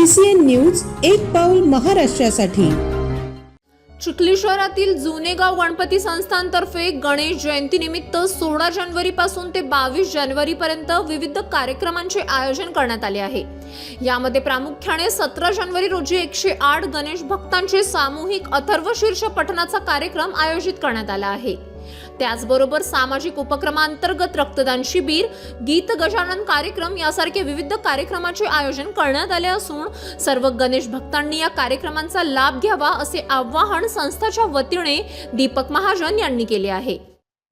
CCN news एक पाऊल महाराष्ट्रासाठी। चिखली शहरातील जुनेगाव गणपती संस्थानतर्फे गणेश जयंती निमित्त 16 जानेवारी पासून ते 22 जानेवारी पर्यंत विविध कार्यक्रमांचे आयोजन करण्यात आले आहे। यामध्ये प्रामुख्याने 17 जानेवारी रोजी 108 गणेश भक्तांचे सामूहिक अथर्व शीर्ष पठणाचा कार्यक्रम आयोजित करण्यात आला आहे। त्याचबरोबर सामाजिक उपक्रमांतर्गत रक्तदान शिबिर, गीत गजानन कार्यक्रम यासारखे विविध कार्यक्रमाचे आयोजन करण्यात आले असून सर्व गणेश भक्तांनी या कार्यक्रमांचा लाभ घ्यावा असे आवाहन संस्थेच्या वतीने दीपक महाजन यांनी केले आहे।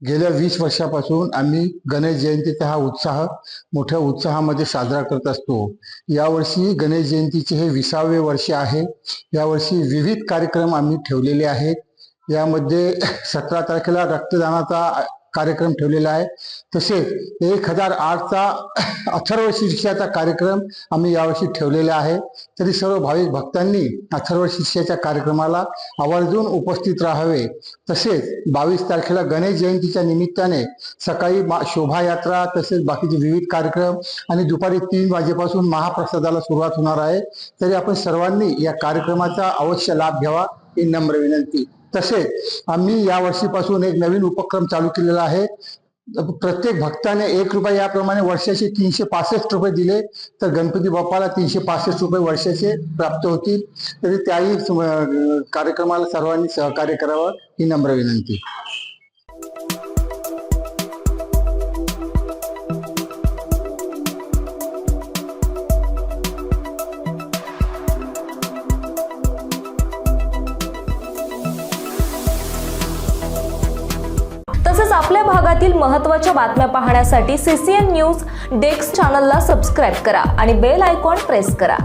गेल्या 20 वर्षापासून आम्ही गणेश जयंतीचा हा उत्साह मोठ्या उत्साहामध्ये साजरा करत असतो। यावर्षी गणेश जयंतीचे हे 20वे वर्ष आहे। यावर्षी विविध कार्यक्रम आम्ही ठेवलेले आहेत। यामध्ये 17 तारखेला रक्तदानाचा कार्यक्रम ठेवलेला आहे। तसेच 1008चा अथर्व शीर्षाचा कार्यक्रम आम्ही यावर्षी ठेवलेला आहे। तरी सर्व भाविक भक्तांनी अथर्व शीर्षाच्या कार्यक्रमाला आवर्जून उपस्थित राहावे। तसेच 22 तारखेला गणेश जयंतीच्या निमित्ताने सकाळी शोभायात्रा तसेच बाकीचे विविध कार्यक्रम आणि दुपारी 3 वाजेपासून महाप्रसादाला सुरुवात होणार आहे। तरी आपण सर्वांनी या कार्यक्रमाचा अवश्य लाभ घ्यावा ही नम्र विनंती। तसेच आम्ही या वर्षीपासून एक नवीन उपक्रम चालू केलेला आहे। प्रत्येक भक्ताने 1 रुपया याप्रमाणे वर्षाचे 365 रुपये दिले तर गणपती बाप्पाला 365 रुपये वर्षाचे प्राप्त होतील। तरी त्याही कार्यक्रमाला सर्वांनी सहकार्य करावं ही नम्र विनंती। तसेच आपल्या भागातील महत्त्वाच्या बातम्या पाहण्यासाठी CCN न्यूज डेस्क चॅनलला सबस्क्राइब करा आणि बेल आयकॉन प्रेस करा।